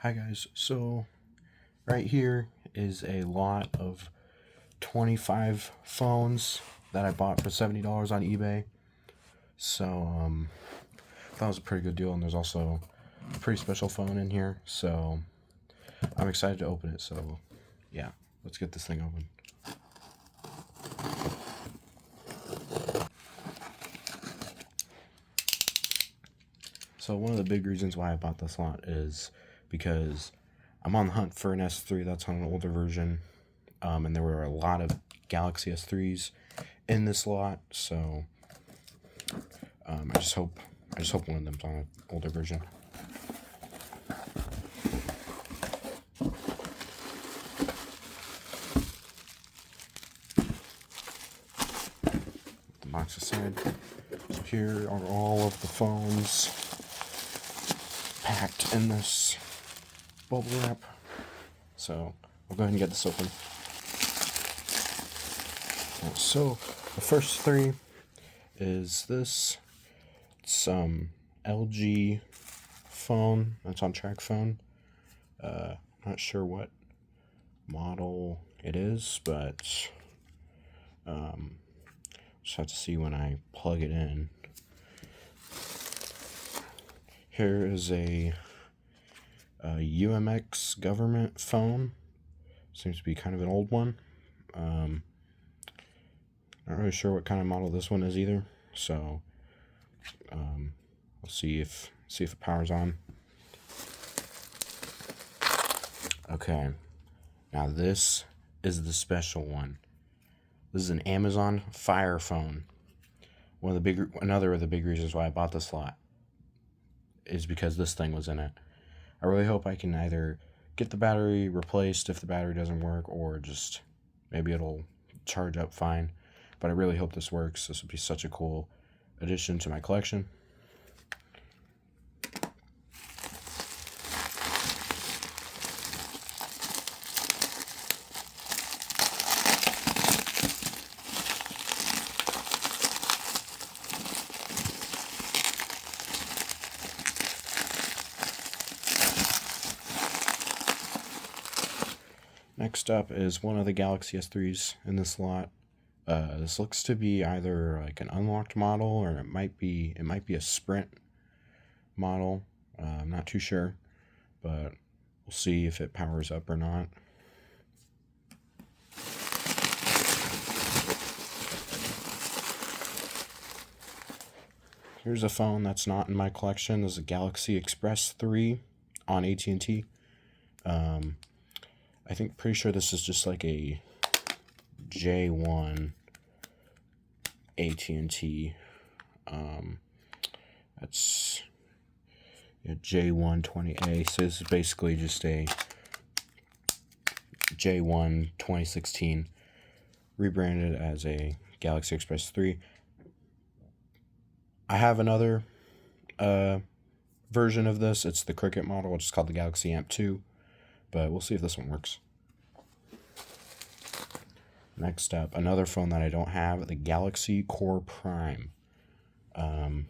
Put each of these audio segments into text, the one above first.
Hi guys, so right here is a lot of 25 phones that I bought for $70 on eBay. So that was a pretty good deal, and there's also a pretty special phone in here, so I'm excited to open it. So yeah, let's get this thing open. So one of the big reasons why I bought this lot is because I'm on the hunt for an S3 that's on an older version, and there were a lot of Galaxy S3s in this lot, so I just hope one of them's on an older version. The box aside. So here are all of the phones packed in this bubble wrap. So I'll go ahead and get this open. So the first three is this. It's some LG phone. That's on track phone. Not sure what model it is, but just have to see when I plug it in. Here is a UMX government phone. Seems to be kind of an old one. Not really sure what kind of model this one is either. So we'll see if it powers on. Okay, now this is the special one. This is an Amazon Fire phone. Another of the big reasons why I bought this lot is because this thing was in it. I really hope I can either get the battery replaced if the battery doesn't work, or just maybe it'll charge up fine. But I really hope this works. This would be such a cool addition to my collection. Next up is one of the Galaxy S3s in this lot. This looks to be either like an unlocked model, or it might be a Sprint model. I'm not too sure, but we'll see if it powers up or not. Here's a phone that's not in my collection. This is a Galaxy Express 3 on AT&T. I think pretty sure this is just like a J1 AT&T. That's J120A. So this is basically just a J1 2016 rebranded as a Galaxy Express 3. I have another version of this. It's the Cricket model, which is called the Galaxy Amp 2. But we'll see if this one works. Next up, another phone that I don't have, the Galaxy Core Prime. I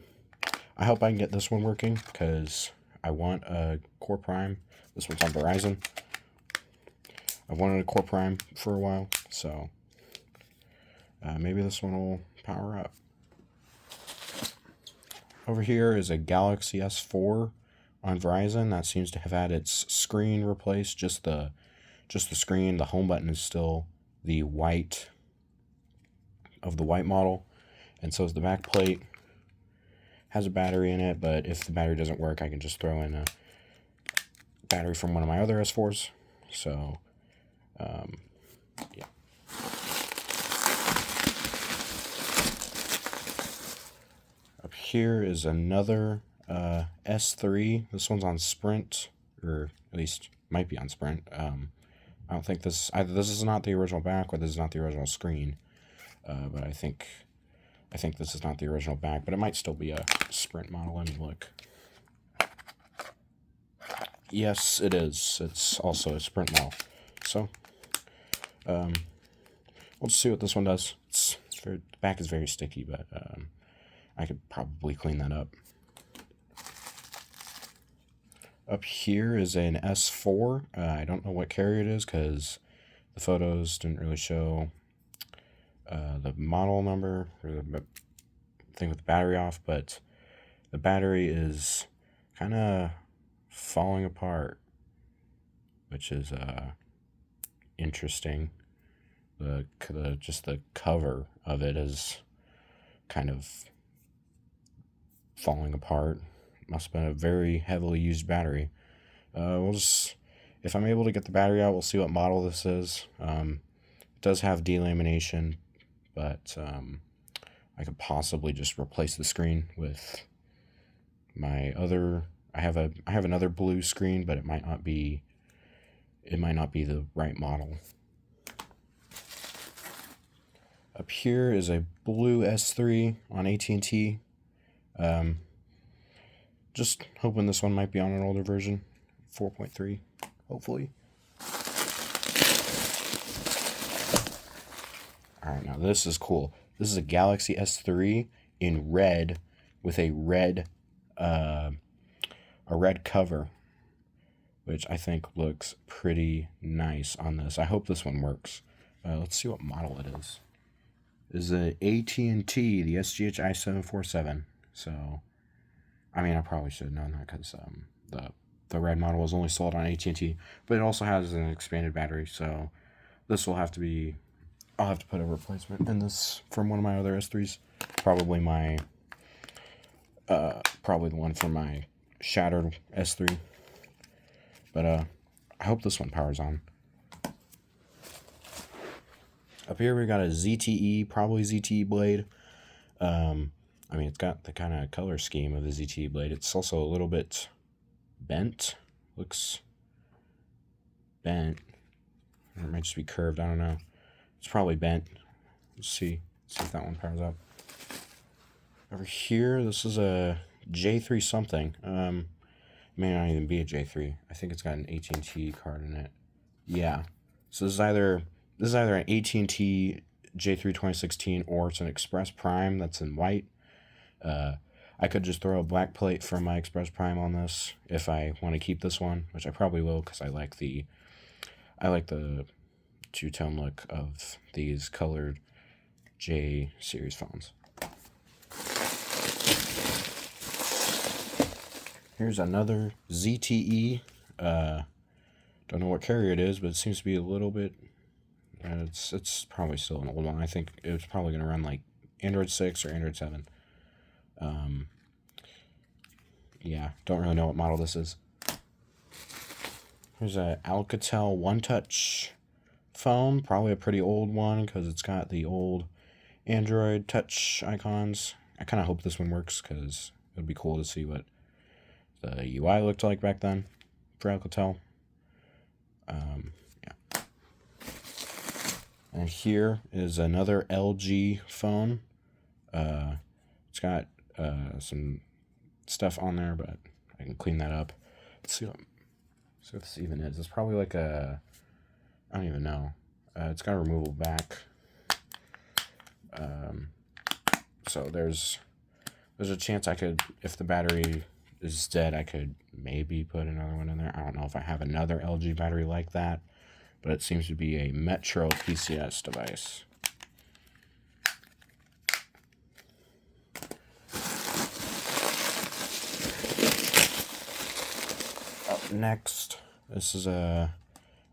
hope I can get this one working, because I want a Core Prime. This one's on Verizon. I've wanted a Core Prime for a while, so maybe this one will power up. Over here is a Galaxy S4 on Verizon that seems to have had its screen replaced. Just the screen. The home button is still the white model, and so is the back plate. Has a battery in it, but if the battery doesn't work, I can just throw in a battery from one of my other S4s. So yeah. Up here is another S3. This one's on Sprint, or at least might be on Sprint. I don't think either this is not the original back, or this is not the original screen. But I think this is not the original back, but it might still be a Sprint model. Let me look. Yes, it is. It's also a Sprint model. So we'll just see what this one does. The back is very sticky, but I could probably clean that up. Up here is an S4. I don't know what carrier it is because the photos didn't really show the model number or the thing with the battery off, but the battery is kind of falling apart, which is interesting. Just the cover of it is kind of falling apart. Must have been a very heavily used battery. We'll just, if I'm able to get the battery out, we'll see what model this is. It does have delamination, but I could possibly just replace the screen with my other. I have another blue screen, but it might not be the right model. Up here is a blue S3 on AT&T. Just hoping this one might be on an older version, 4.3, hopefully. All right, now this is cool. This is a Galaxy S3 in red with a red cover, which I think looks pretty nice on this. I hope this one works. Let's see what model it is. This is a AT&T, the SGH i747. So, I mean, I probably should have known that because the red model was only sold on AT&T, but it also has an expanded battery. So, this will have to be. I'll have to put a replacement in this from one of my other S3s. Probably the one from my shattered S3. But I hope this one powers on. Up here we got a ZTE, probably ZTE blade. I mean, it's got the kind of color scheme of the ZTE blade. It's also a little bit bent. Looks bent. Or it might just be curved. I don't know. It's probably bent. Let's see if that one powers up. Over here, this is a J3 something. It may not even be a J3. I think it's got an AT&T card in it. Yeah. So this is either an AT&T J3 2016 or it's an Express Prime that's in white. I could just throw a black plate for my Express Prime on this if I want to keep this one, which I probably will because I like the two-tone look of these colored J series phones. Here's another ZTE. Don't know what carrier it is, but it seems to be a little bit. It's probably still an old one. I think it's probably going to run like Android 6 or Android 7. Yeah, don't really know what model this is. Here's a Alcatel One Touch phone, probably a pretty old one because it's got the old Android Touch icons. I kind of hope this one works because it would be cool to see what the UI looked like back then for Alcatel. Yeah. And here is another LG phone. It's got some stuff on there, but I can clean that up. Let's see what this even is. It's probably like a, I don't even know. It's got a removable back. So there's a chance I could, if the battery is dead, I could maybe put another one in there. I don't know if I have another LG battery like that, but it seems to be a Metro PCS device. Up next, this is a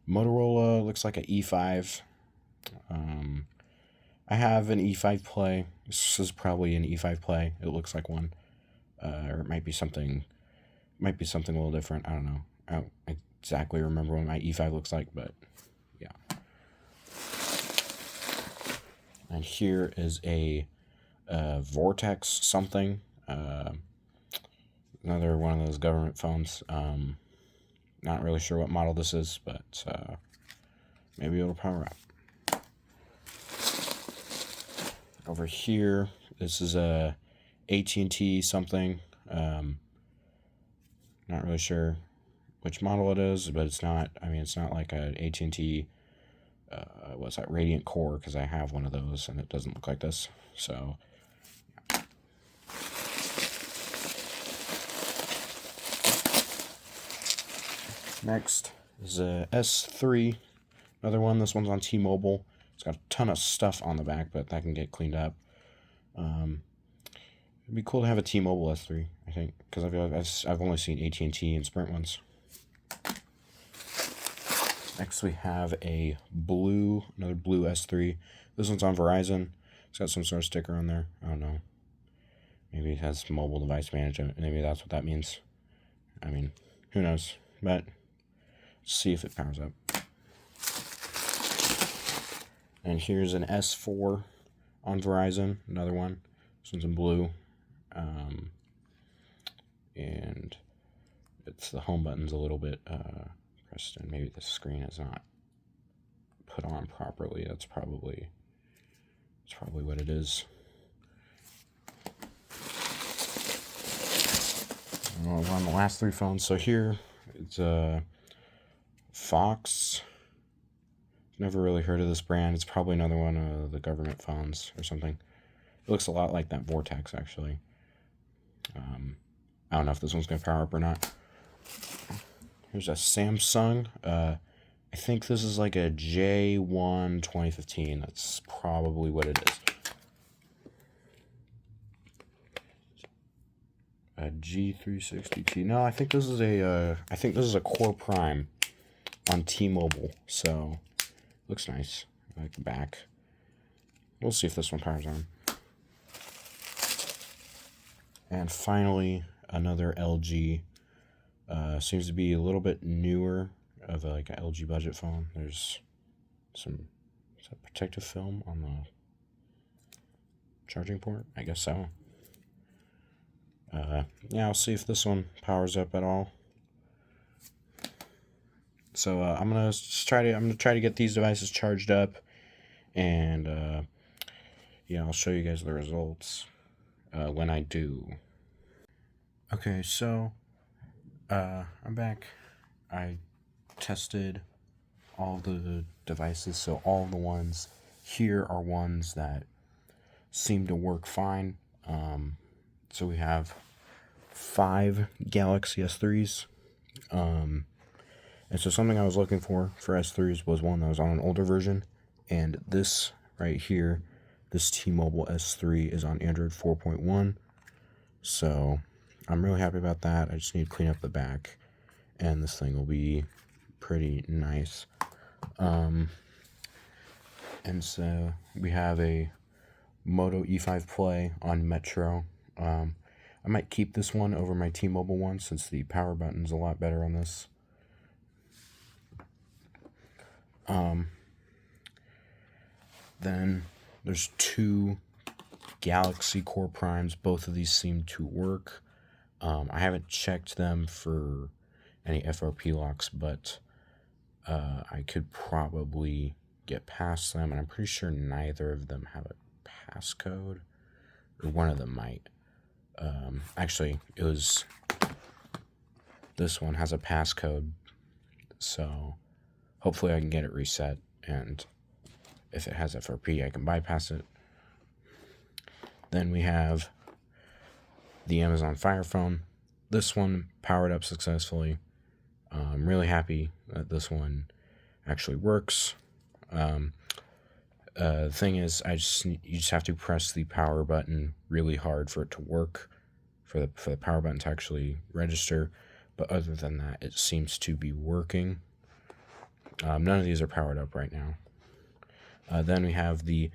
Motorola, looks like an E5. I have an E5 Play. This is probably an E5 Play. It looks like one. Or it might be something a little different. I don't know. I don't exactly remember what my E5 looks like, but yeah. And here is a Vortex something. Another one of those government phones. Not really sure what model this is, but maybe it'll power up. Over here, this is a AT&T something. Not really sure which model it is, but it's not. I mean, it's not like an AT&T. What's that? Radiant Core, because I have one of those, and it doesn't look like this. So. Next is a S3, another one. This one's on T-Mobile. It's got a ton of stuff on the back, but that can get cleaned up. It'd be cool to have a T-Mobile S3, I think, because I've only seen AT&T and Sprint ones. Next we have another blue S3. This one's on Verizon. It's got some sort of sticker on there. I don't know. Maybe it has mobile device management. Maybe that's what that means. I mean, who knows? But let's see if it powers up. And here's an S4 on Verizon. Another one. This one's in blue. And the home button's a little bit pressed in. Maybe the screen is not put on properly. That's probably what it is. We're on the last three phones. So here it's Fox. Never really heard of this brand. It's probably another one of the government phones or something. It looks a lot like that Vortex, actually. I don't know if this one's going to power up or not. Here's a Samsung. I think this is like a J1 2015. That's probably what it is. A G360T. No, I think this is a Core Prime on T-Mobile. So, looks nice. I like the back. We'll see if this one powers on. And finally, another LG. Seems to be a little bit newer of like an LG budget phone. There's some protective film on the charging port. I guess so. Yeah, I'll see if this one powers up at all. So I'm gonna try to get these devices charged up, and yeah, I'll show you guys the results when I do. Okay, so I'm back. I tested all the devices, so all the ones here are ones that seem to work fine. So we have 5 Galaxy S3s. And so something I was looking for S3s was one that was on an older version. And this right here, this T-Mobile S3 is on Android 4.1. So I'm really happy about that. I just need to clean up the back, and this thing will be pretty nice. And so we have a Moto E5 Play on Metro. I might keep this one over my T-Mobile one since the power button's a lot better on this. Then there's 2 Galaxy Core Primes. Both of these seem to work. I haven't checked them for any FRP locks, but I could probably get past them, and I'm pretty sure neither of them have a passcode, or one of them might. Actually, this one has a passcode, so hopefully I can get it reset, and if it has FRP, I can bypass it. Then we have the Amazon Fire Phone. This one powered up successfully. I'm really happy that this one actually works. The thing is, you just have to press the power button really hard for it to work, for the power button to actually register. But other than that, it seems to be working. None of these are powered up right now. Then we have the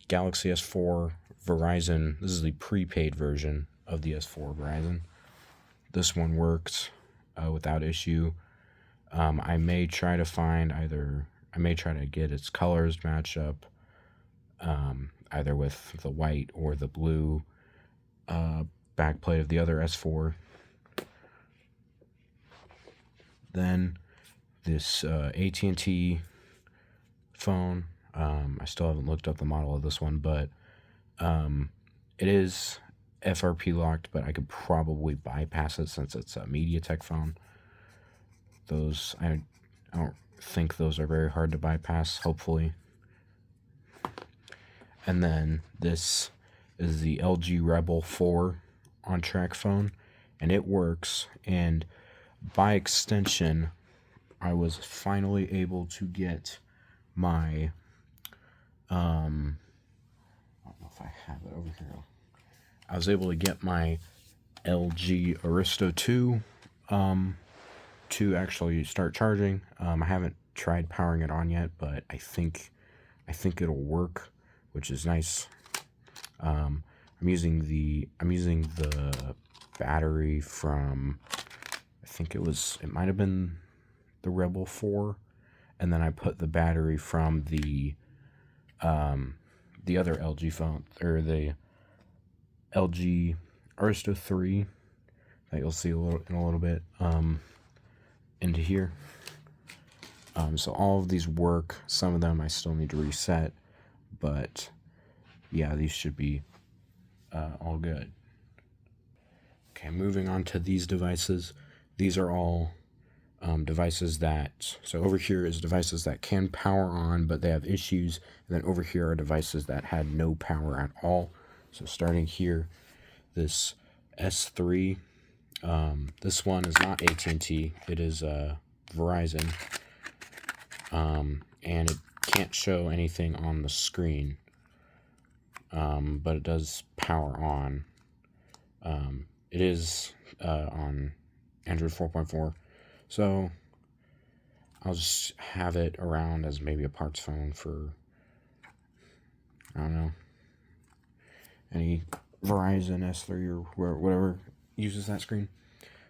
Galaxy S4 Verizon. This is the prepaid version of the S4 Verizon. This one works without issue. I may try to get its colors matched up, either with the white or the blue backplate of the other S4. Then this AT&T phone. I still haven't looked up the model of this one, but it is FRP locked, but I could probably bypass it since it's a MediaTek phone. Those, I don't think those are very hard to bypass, hopefully. And then this is the LG Rebel 4 on-track phone, and it works. And by extension, I was finally able to get my, I don't know if I have it over here. I was able to get my LG Aristo 2 to actually start charging. I haven't tried powering it on yet, but I think it'll work, which is nice. I'm using the battery from, I think it might have been the Rebel 4, and then I put the battery from the other LG phone, or the LG Aristo 3 that you'll see in a little bit, into here. So all of these work. Some of them I still need to reset, but yeah, these should be all good. Okay, moving on to these devices. These are all devices that, so over here is devices that can power on, but they have issues. And then over here are devices that had no power at all. So starting here, this S3, this one is not AT&T, it is Verizon, and it can't show anything on the screen, but it does power on. It is on Android 4.4, so I'll just have it around as maybe a parts phone for, I don't know, any Verizon S3 or whatever uses that screen.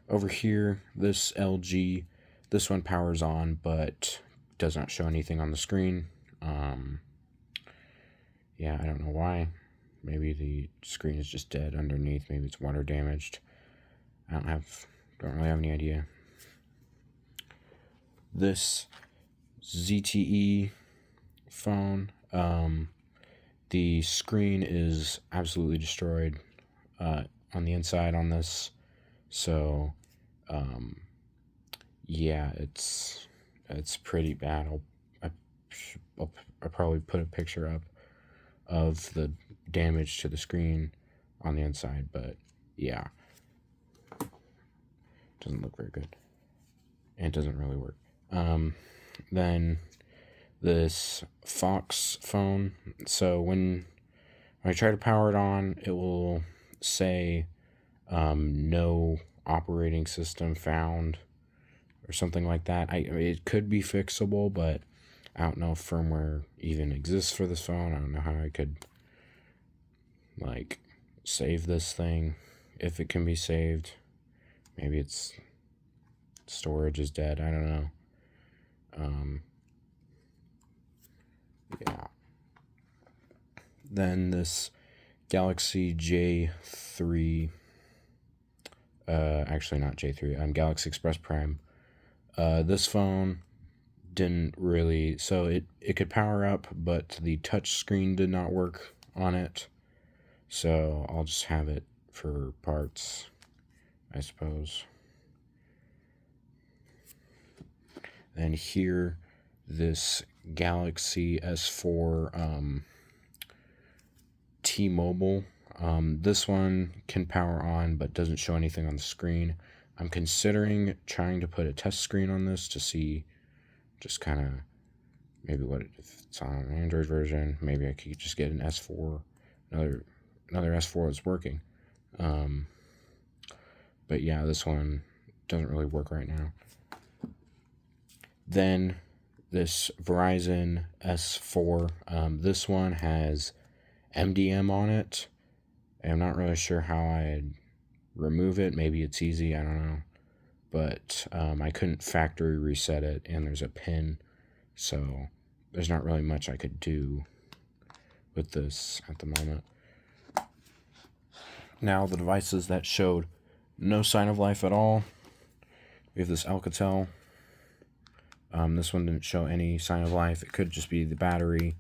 Over here, this LG, this one powers on, but does not show anything on the screen. Yeah, I don't know why. Maybe the screen is just dead underneath. Maybe it's water damaged. I don't really have any idea. This ZTE phone, the screen is absolutely destroyed on the inside on this. So, yeah, it's pretty bad. I'll probably put a picture up of the damage to the screen on the inside, but yeah, doesn't look very good, and it doesn't really work. Then this Fox phone. So when I try to power it on, it will say no operating system found or something like that. It could be fixable, but I don't know if firmware even exists for this phone. I don't know how I could save this thing, if it can be saved. Maybe its storage is dead. I don't know. Yeah. Then this Galaxy J3, actually not J3, Galaxy Express Prime. This phone didn't really, so it could power up, but the touch screen did not work on it. So I'll just have it for parts, I suppose. And here, this Galaxy S4 T-Mobile. This one can power on, but doesn't show anything on the screen. I'm considering trying to put a test screen on this to see just kind of maybe if it's on an Android version. Maybe I could just get an S4, another S4 that's working. But yeah, this one doesn't really work right now. Then this Verizon S4, this one has MDM on it. I'm not really sure how I'd remove it. Maybe it's easy, I don't know. But I couldn't factory reset it, and there's a pin, so there's not really much I could do with this at the moment. Now, the devices that showed no sign of life at all, we have this Alcatel. This one didn't show any sign of life. It could just be the battery,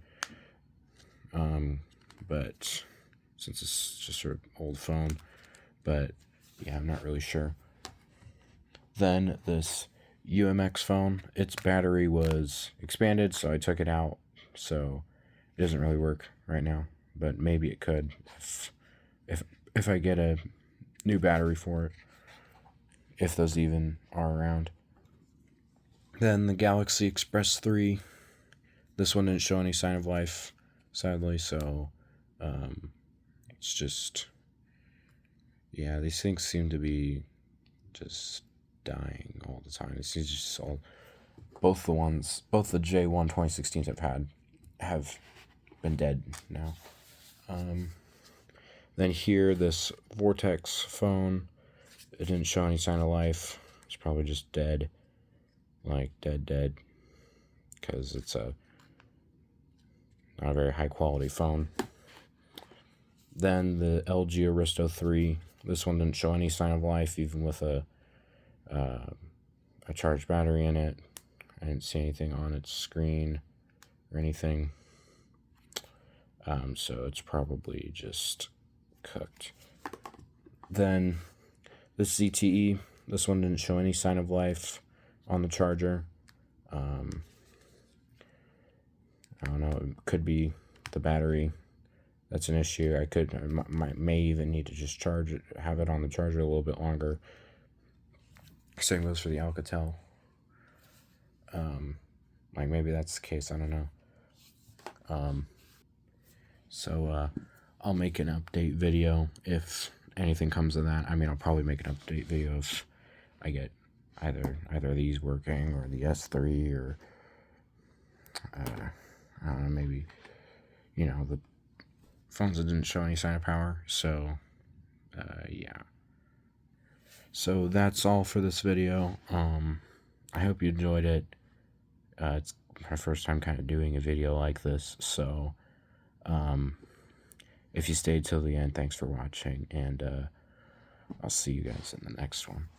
but since it's just an old phone, but yeah, I'm not really sure. Then this UMX phone, its battery was expanded, so I took it out, so it doesn't really work right now, but maybe it could if I get a new battery for it, if those even are around. Then the Galaxy Express 3. This one didn't show any sign of life, sadly, so it's just, yeah, these things seem to be just dying all the time. It's just all, both the J1 2016s have been dead now. Then here, this Vortex phone, it didn't show any sign of life. It's probably just dead, like dead, because it's not a very high quality phone. Then the LG Aristo 3. This one didn't show any sign of life, even with a charged battery in it. I didn't see anything on its screen or anything. So it's probably just cooked. Then this ZTE. This one didn't show any sign of life on the charger. I don't know. It could be the battery that's an issue. I may even need to just have it on the charger a little bit longer. Same goes for the Alcatel. Like maybe that's the case. I don't know. So I'll make an update video if anything comes of that. I mean, I'll probably make an update video if I get either of these working, or the S3, or I don't know, maybe, the phones that didn't show any sign of power. So yeah. So that's all for this video. I hope you enjoyed it. It's my first time kind of doing a video like this, so if you stayed till the end, thanks for watching, and I'll see you guys in the next one.